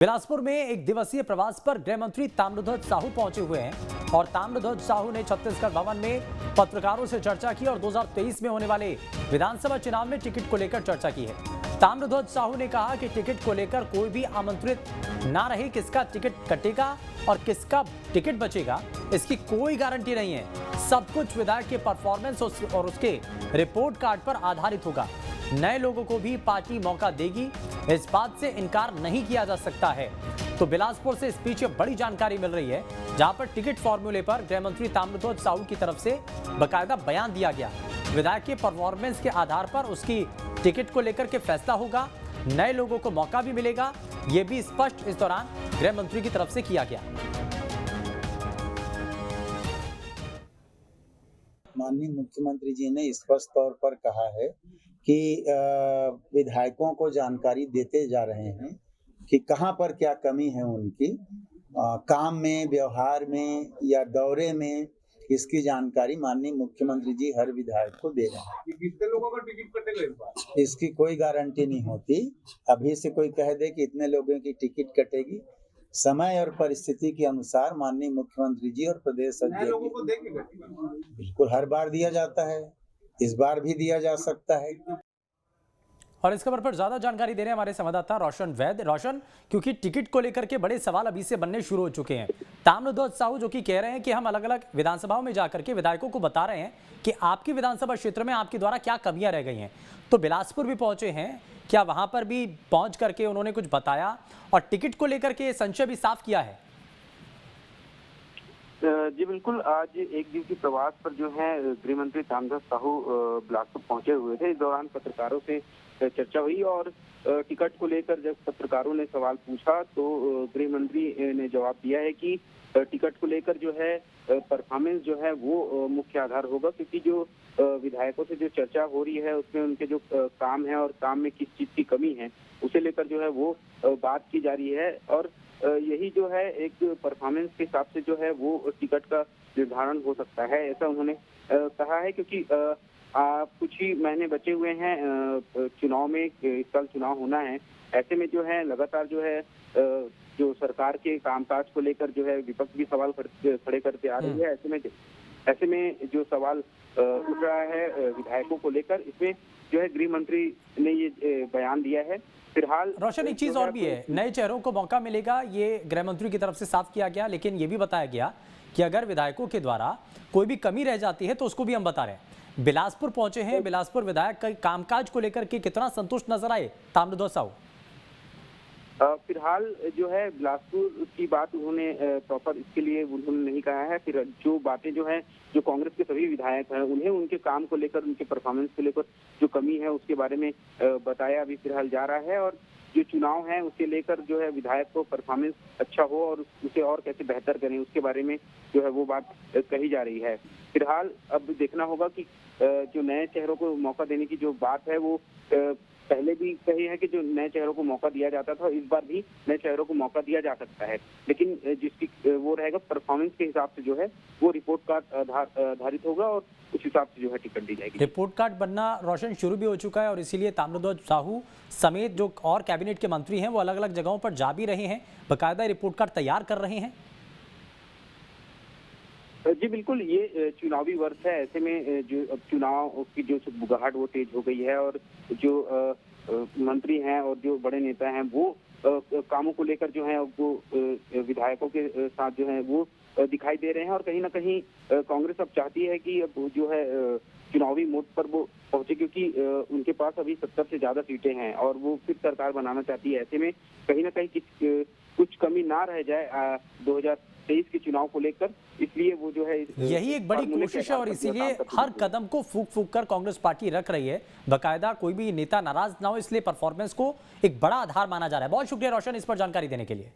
बिलासपुर में एक दिवसीय प्रवास पर गृह मंत्री ताम्रध्वज साहू पहुंचे हुए हैं और ताम्रध्वज साहू ने छत्तीसगढ़ भवन में पत्रकारों से चर्चा की और 2023 में होने वाले विधानसभा चुनाव में टिकट को लेकर चर्चा की है। ताम्रध्वज साहू ने कहा कि टिकट को लेकर कोई भी आमंत्रित ना रहे, किसका टिकट कटेगा और किसका टिकट बचेगा इसकी कोई गारंटी नहीं है। सब कुछ विधायक के परफॉर्मेंस और उसके रिपोर्ट कार्ड पर आधारित होगा। नए लोगों को भी पार्टी मौका देगी, इस बात से इनकार नहीं किया जा सकता है। तो बिलासपुर से इस पीछे बड़ी जानकारी मिल रही है, जहां पर टिकट फॉर्मूले पर गृह मंत्री ताम्रध्वज साहू की तरफ से बकायदा बयान दिया गया। विधायक के परफॉर्मेंस के आधार पर उसकी टिकट को लेकर के फैसला होगा, नए लोगों को मौका भी मिलेगा, यह भी स्पष्ट इस दौरान गृह मंत्री की तरफ से किया गया। माननीय मुख्यमंत्री जी ने स्पष्ट तौर पर कहा है कि विधायकों को जानकारी देते जा रहे हैं कि कहां पर क्या कमी है उनकी काम में, व्यवहार में या दौरे में। इसकी जानकारी माननीय मुख्यमंत्री जी हर विधायक को दे रहे हैं। कितने लोगों का टिकट कटेगा इस बार? इसकी कोई गारंटी नहीं होती। अभी से कोई कह दे कि इतने लोगों की टिकट कटेगी, समय और परिस्थिति के अनुसार माननीय मुख्यमंत्री जी और प्रदेश अध्यक्ष लोगों को देंगे बिल्कुल हर बार दिया जाता है, इस बार भी दिया जा सकता है। और इस खबर पर ज्यादा जानकारी दे रहे हैं हमारे संवाददाता रोशन वैद। रोशन, क्योंकि टिकट को लेकर के बड़े सवाल अभी से बनने शुरू हो चुके हैं। ताम्रध्वज साहू जो कि कह रहे हैं कि हम अलग अलग विधानसभाओं में जाकर के विधायकों को बता रहे हैं कि आपकी विधानसभा क्षेत्र में आपके द्वारा क्या कमियां रह गई हैं। तो बिलासपुर भी पहुंचे हैं, क्या वहां पर भी पहुंच करके उन्होंने कुछ बताया और टिकट को लेकर के संशय भी साफ किया है? जी बिल्कुल, आज एक दिवसीय प्रवास पर जो है गृह मंत्री ताम्रध्वज साहू बिलासपुर पहुंचे हुए थे। इस दौरान पत्रकारों से चर्चा हुई और टिकट को लेकर जब पत्रकारों ने सवाल पूछा तो गृह मंत्री ने जवाब दिया है कि टिकट को लेकर जो है परफॉर्मेंस जो है वो मुख्य आधार होगा, क्योंकि जो विधायकों से जो चर्चा हो रही है उसमें उनके जो काम है और काम में किस चीज की कमी है उसे लेकर जो है वो बात की जा रही है। और यही जो है एक परफॉर्मेंस के हिसाब से जो है वो टिकट का निर्धारण हो सकता है, ऐसा उन्होंने कहा है। क्योंकि कुछ ही महीने बचे हुए हैं चुनाव में, इस साल चुनाव होना है। ऐसे में जो है लगातार जो है जो सरकार के कामकाज को लेकर जो है विपक्ष भी सवाल खड़े करते आ रही है। ऐसे में जो सवाल उठ रहा है विधायकों को लेकर, इसमें जो है गृह मंत्री ने ये बयान दिया है। फिलहाल रोशन, एक चीज और भी है, नए चेहरों को मौका मिलेगा, ये गृह मंत्री की तरफ से साफ किया गया, लेकिन ये भी बताया गया कि अगर विधायकों के द्वारा कोई भी कमी रह जाती है तो उसको भी हम बता रहे हैं। बिलासपुर पहुंचे हैं, बिलासपुर विधायक का कामकाज को लेकर के कितना संतुष्ट नजर आए ताम्रध्वज साहू? फिलहाल जो है बिलासपुर की बात उन्होंने प्रॉपर इसके लिए उन्होंने नहीं कहा है। फिर जो बातें जो है जो कांग्रेस के सभी विधायक हैं उन्हें उनके काम को लेकर, उनके परफॉर्मेंस को लेकर जो कमी है उसके बारे में बताया अभी फिलहाल जा रहा है। और जो चुनाव है उसके लेकर जो है विधायक को परफॉर्मेंस अच्छा हो और उसे और कैसे बेहतर करें उसके बारे में जो है वो बात कही जा रही है। फिलहाल अब देखना होगा कि जो नए चेहरों को मौका देने की जो बात है वो पहले भी कही है कि जो नए चेहरों को मौका दिया जाता था, इस बार भी नए चेहरों को मौका दिया जा सकता है, लेकिन जिसकी वो रहेगा परफॉर्मेंस के हिसाब से जो है वो रिपोर्ट कार्ड आधारित होगा और उस हिसाब से जो है टिकट दी जाएगी। रिपोर्ट कार्ड बनना रोशन शुरू भी हो चुका है और इसीलिए ताम्रध्वज साहू समेत जो और कैबिनेट के मंत्री हैं वो अलग अलग जगहों पर जा भी रहे हैं, बकायदा रिपोर्ट कार्ड तैयार कर रहे हैं। जी बिल्कुल, ये चुनावी वर्ष है। ऐसे में जो अब चुनाव की जो बुगाहट वो तेज हो गई है और जो मंत्री हैं और जो बड़े नेता हैं वो कामों को लेकर जो है वो विधायकों के साथ जो है वो दिखाई दे रहे हैं। और कहीं ना कहीं कांग्रेस अब चाहती है कि अब जो है चुनावी मोड पर वो पहुंचे, क्योंकि उनके पास अभी 70 से ज्यादा सीटें हैं और वो फिर सरकार बनाना चाहती है। ऐसे में कहीं ना कहीं कुछ कमी ना रह जाए 2023 के चुनाव को लेकर, इसलिए वो जो है यही एक बड़ी कोशिश है और इसीलिए हर कदम को फूक फूक कर कांग्रेस पार्टी रख रही है, बकायदा कोई भी नेता नाराज ना हो, इसलिए परफॉर्मेंस को एक बड़ा आधार माना जा रहा है। बहुत शुक्रिया रोशन इस पर जानकारी देने के लिए।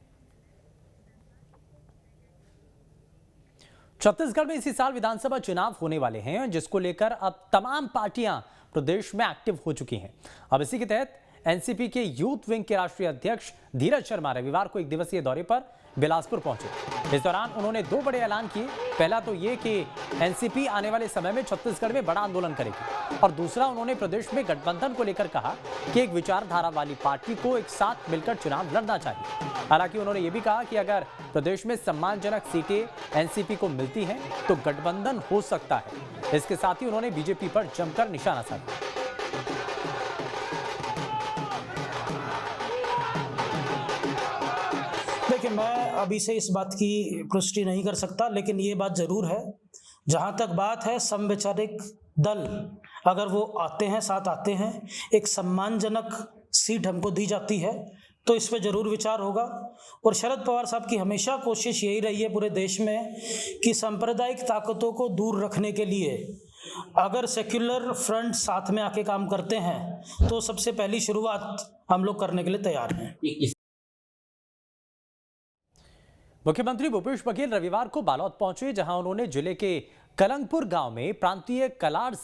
छत्तीसगढ़ में इसी साल विधानसभा चुनाव होने वाले हैं, जिसको लेकर अब तमाम पार्टियां प्रदेश में एक्टिव हो चुकी हैं। अब इसी के तहत एनसीपी के यूथ विंग के राष्ट्रीय अध्यक्ष धीरज शर्मा रविवार को एक दिवसीय दौरे पर बिलासपुर पहुंचे। इस दौरान उन्होंने दो बड़े ऐलान किए। पहला तो ये कि एनसीपी आने वाले समय में छत्तीसगढ़ में बड़ा आंदोलन करेगी और दूसरा उन्होंने प्रदेश में गठबंधन को लेकर कहा कि एक विचारधारा वाली पार्टी को एक साथ मिलकर चुनाव लड़ना चाहिए। हालांकि उन्होंने ये भी कहा कि अगर प्रदेश में सम्मानजनक सीटें एनसीपी को मिलती हैं तो गठबंधन हो सकता है। इसके साथ ही उन्होंने बीजेपी पर जमकर निशाना साधा। देखिए, मैं अभी से इस बात की पुष्टि नहीं कर सकता, लेकिन ये बात जरूर है, जहां तक बात है समवैचारिक दल अगर वो आते हैं, साथ आते हैं, एक सम्मानजनक सीट हमको दी जाती है तो इस पे जरूर विचार होगा। और शरद पवार साहब की हमेशा कोशिश यही रही है पूरे देश में कि सांप्रदायिक ताकतों को दूर रखने के लिए अगर सेक्युलर फ्रंट साथ में आके काम करते हैं तो सबसे पहली शुरुआत हम लोग करने के लिए तैयार हैं। मुख्यमंत्री भूपेश बघेल रविवार को बालोद पहुंचे, जहां उन्होंने जिले के कलंगपुर गांव में प्रांतीय कलार